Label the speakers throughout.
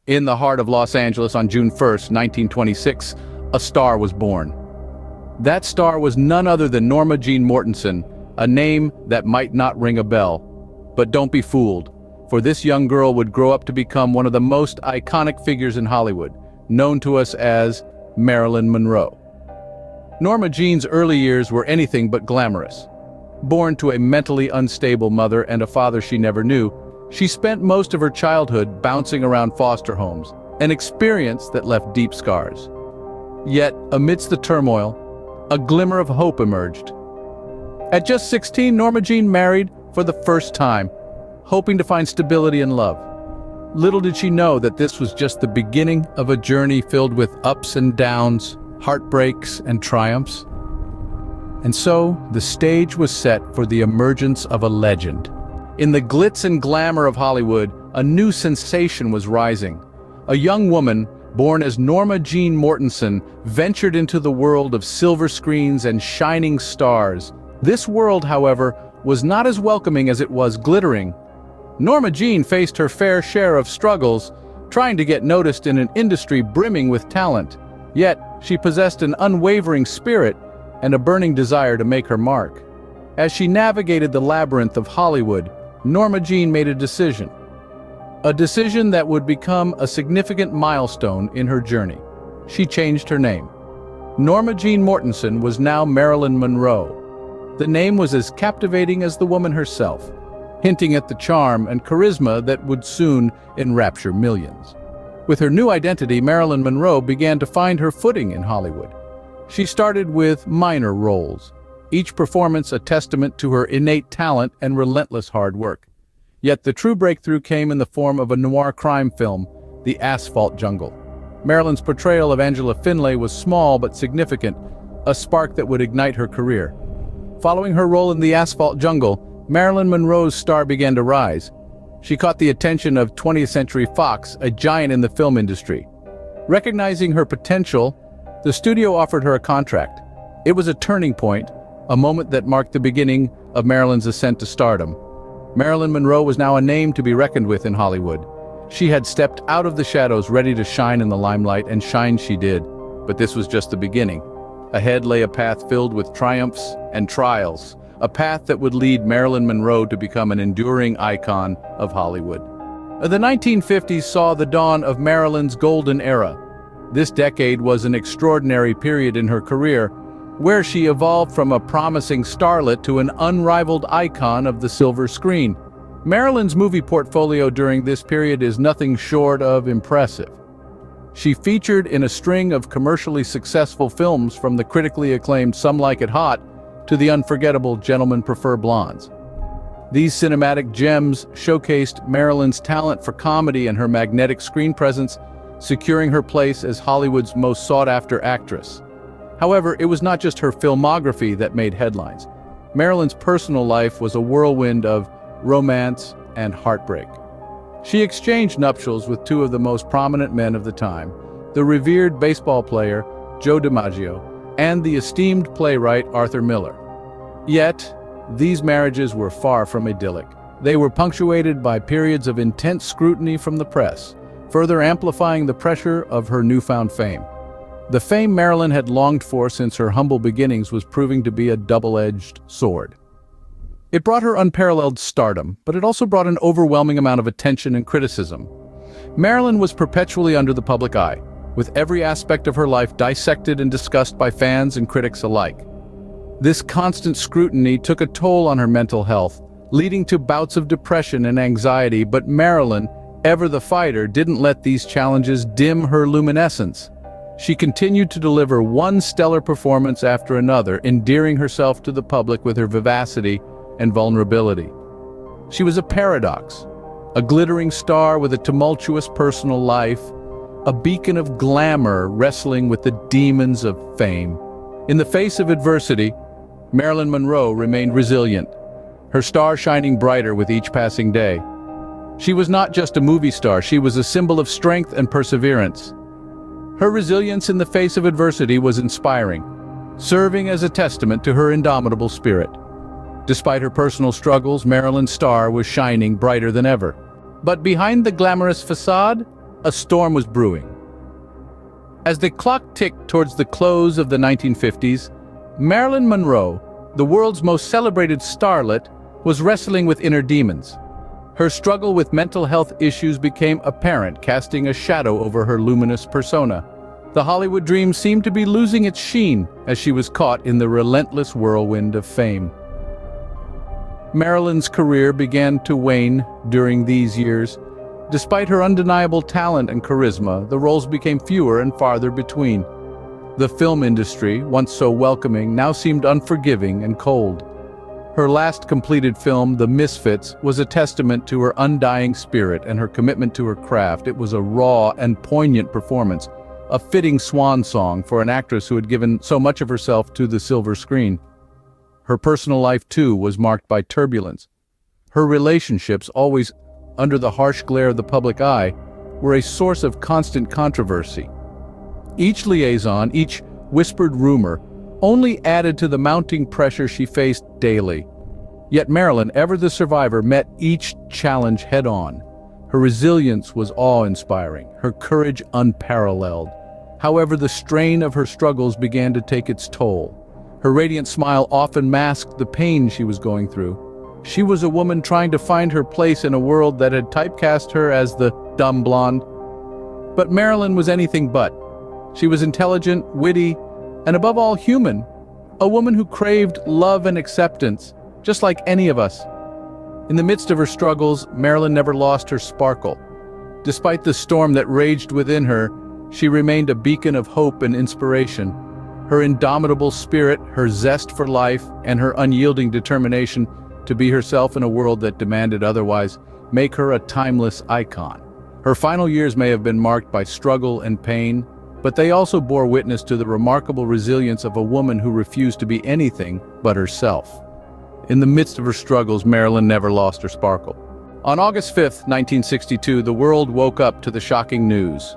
Speaker 1: In the heart of Los Angeles on June 1st, 1926, a star was born. That star was none other than Norma Jean Mortensen, a name that might not ring a bell. But don't be fooled, for this young girl would grow up to become one of the most iconic figures in Hollywood, known to us as Marilyn Monroe. Norma Jean's early years were anything but glamorous. Born to a mentally unstable mother and a father she never knew, she spent most of her childhood bouncing around foster homes, an experience that left deep scars. Yet, amidst the turmoil, a glimmer of hope emerged. At just 16, Norma Jean married for the first time, hoping to find stability and love. Little did she know that this was just the beginning of a journey filled with ups and downs, heartbreaks and triumphs. And so, the stage was set for the emergence of a legend. In the glitz and glamour of Hollywood, a new sensation was rising. A young woman, born as Norma Jean Mortensen, ventured into the world of silver screens and shining stars. This world, however, was not as welcoming as it was glittering. Norma Jean faced her fair share of struggles, trying to get noticed in an industry brimming with talent. Yet, she possessed an unwavering spirit and a burning desire to make her mark. As she navigated the labyrinth of Hollywood, Norma Jean made a decision that would become a significant milestone in her journey. She changed her name. Norma Jean Mortensen was now Marilyn Monroe. The name was as captivating as the woman herself, hinting at the charm and charisma that would soon enrapture millions. With her new identity, Marilyn Monroe began to find her footing in Hollywood. She started with minor roles, each performance a testament to her innate talent and relentless hard work. Yet the true breakthrough came in the form of a noir crime film, The Asphalt Jungle. Marilyn's portrayal of Angela Finlay was small but significant, a spark that would ignite her career. Following her role in The Asphalt Jungle, Marilyn Monroe's star began to rise. She caught the attention of 20th Century Fox, a giant in the film industry. Recognizing her potential, the studio offered her a contract. It was a turning point, a moment that marked the beginning of Marilyn's ascent to stardom. Marilyn Monroe was now a name to be reckoned with in Hollywood. She had stepped out of the shadows, ready to shine in the limelight, and shine she did. But this was just the beginning. Ahead lay a path filled with triumphs and trials, a path that would lead Marilyn Monroe to become an enduring icon of Hollywood. The 1950s saw the dawn of Marilyn's golden era. This decade was an extraordinary period in her career, where she evolved from a promising starlet to an unrivaled icon of the silver screen. Marilyn's movie portfolio during this period is nothing short of impressive. She featured in a string of commercially successful films, from the critically acclaimed Some Like It Hot to the unforgettable Gentlemen Prefer Blondes. These cinematic gems showcased Marilyn's talent for comedy and her magnetic screen presence, securing her place as Hollywood's most sought-after actress. However, it was not just her filmography that made headlines. Marilyn's personal life was a whirlwind of romance and heartbreak. She exchanged nuptials with two of the most prominent men of the time, the revered baseball player Joe DiMaggio and the esteemed playwright Arthur Miller. Yet, these marriages were far from idyllic. They were punctuated by periods of intense scrutiny from the press, further amplifying the pressure of her newfound fame. The fame Marilyn had longed for since her humble beginnings was proving to be a double-edged sword. It brought her unparalleled stardom, but it also brought an overwhelming amount of attention and criticism. Marilyn was perpetually under the public eye, with every aspect of her life dissected and discussed by fans and critics alike. This constant scrutiny took a toll on her mental health, leading to bouts of depression and anxiety, but Marilyn, ever the fighter, didn't let these challenges dim her luminescence. She continued to deliver one stellar performance after another, endearing herself to the public with her vivacity and vulnerability. She was a paradox, a glittering star with a tumultuous personal life, a beacon of glamour wrestling with the demons of fame. In the face of adversity, Marilyn Monroe remained resilient, her star shining brighter with each passing day. She was not just a movie star, she was a symbol of strength and perseverance. Her resilience in the face of adversity was inspiring, serving as a testament to her indomitable spirit. Despite her personal struggles, Marilyn's star was shining brighter than ever. But behind the glamorous facade, a storm was brewing. As the clock ticked towards the close of the 1950s, Marilyn Monroe, the world's most celebrated starlet, was wrestling with inner demons. Her struggle with mental health issues became apparent, casting a shadow over her luminous persona. The Hollywood dream seemed to be losing its sheen as she was caught in the relentless whirlwind of fame. Marilyn's career began to wane during these years. Despite her undeniable talent and charisma, the roles became fewer and farther between. The film industry, once so welcoming, now seemed unforgiving and cold. Her last completed film, The Misfits, was a testament to her undying spirit and her commitment to her craft. It was a raw and poignant performance, a fitting swan song for an actress who had given so much of herself to the silver screen. Her personal life, too, was marked by turbulence. Her relationships, always under the harsh glare of the public eye, were a source of constant controversy. Each liaison, each whispered rumor, only added to the mounting pressure she faced daily. Yet Marilyn, ever the survivor, met each challenge head-on. Her resilience was awe-inspiring, her courage unparalleled. However, the strain of her struggles began to take its toll. Her radiant smile often masked the pain she was going through. She was a woman trying to find her place in a world that had typecast her as the dumb blonde. But Marilyn was anything but. She was intelligent, witty, and above all human, a woman who craved love and acceptance, just like any of us. In the midst of her struggles, Marilyn never lost her sparkle. Despite the storm that raged within her, she remained a beacon of hope and inspiration. Her indomitable spirit, her zest for life, and her unyielding determination to be herself in a world that demanded otherwise make her a timeless icon. Her final years may have been marked by struggle and pain, but they also bore witness to the remarkable resilience of a woman who refused to be anything but herself. In the midst of her struggles, Marilyn never lost her sparkle. On August 5, 1962, the world woke up to the shocking news.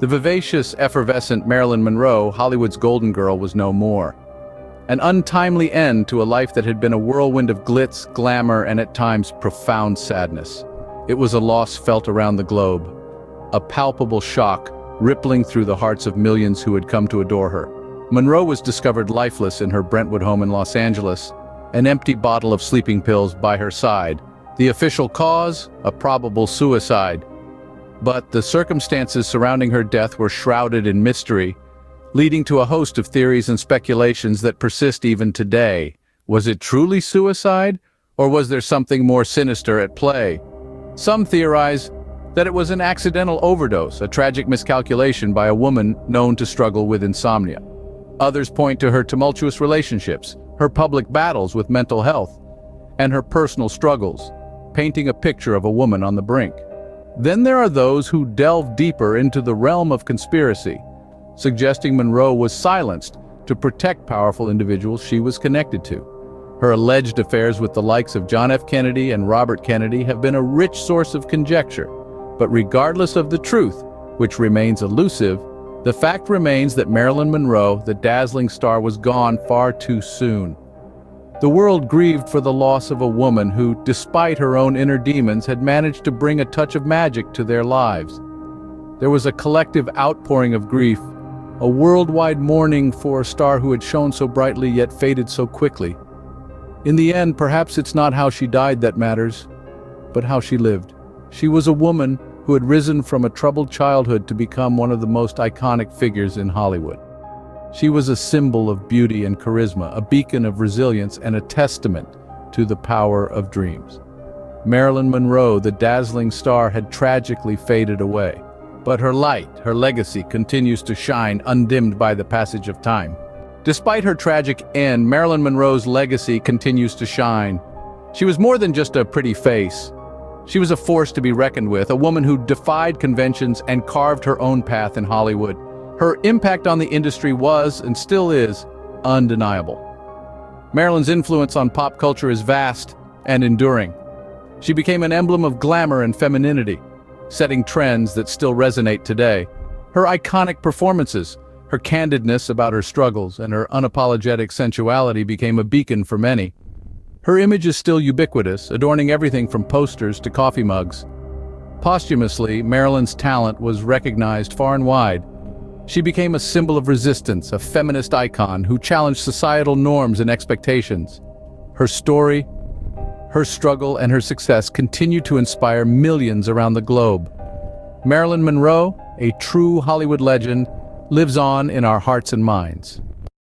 Speaker 1: The vivacious, effervescent Marilyn Monroe, Hollywood's golden girl, was no more. An untimely end to a life that had been a whirlwind of glitz, glamour, and at times profound sadness. It was a loss felt around the globe, a palpable shock rippling through the hearts of millions who had come to adore her. Monroe was discovered lifeless in her Brentwood home in Los Angeles, an empty bottle of sleeping pills by her side. The official cause? A probable suicide. But the circumstances surrounding her death were shrouded in mystery, leading to a host of theories and speculations that persist even today. Was it truly suicide, or was there something more sinister at play? Some theorize that it was an accidental overdose, a tragic miscalculation by a woman known to struggle with insomnia. Others point to her tumultuous relationships, her public battles with mental health, and her personal struggles, painting a picture of a woman on the brink. Then there are those who delve deeper into the realm of conspiracy, suggesting Monroe was silenced to protect powerful individuals she was connected to. Her alleged affairs with the likes of John F. Kennedy and Robert Kennedy have been a rich source of conjecture. But regardless of the truth, which remains elusive, the fact remains that Marilyn Monroe, the dazzling star, was gone far too soon. The world grieved for the loss of a woman who, despite her own inner demons, had managed to bring a touch of magic to their lives. There was a collective outpouring of grief, a worldwide mourning for a star who had shone so brightly yet faded so quickly. In the end, perhaps it's not how she died that matters, but how she lived. She was a woman who had risen from a troubled childhood to become one of the most iconic figures in Hollywood. She was a symbol of beauty and charisma, a beacon of resilience, and a testament to the power of dreams. Marilyn Monroe, the dazzling star, had tragically faded away. But her light, her legacy, continues to shine undimmed by the passage of time. Despite her tragic end, Marilyn Monroe's legacy continues to shine. She was more than just a pretty face. She was a force to be reckoned with, a woman who defied conventions and carved her own path in Hollywood. Her impact on the industry was, and still is, undeniable. Marilyn's influence on pop culture is vast and enduring. She became an emblem of glamour and femininity, setting trends that still resonate today. Her iconic performances, her candidness about her struggles, and her unapologetic sensuality became a beacon for many. Her image is still ubiquitous, adorning everything from posters to coffee mugs. Posthumously, Marilyn's talent was recognized far and wide. She became a symbol of resistance, a feminist icon who challenged societal norms and expectations. Her story, her struggle, and her success continue to inspire millions around the globe. Marilyn Monroe, a true Hollywood legend, lives on in our hearts and minds.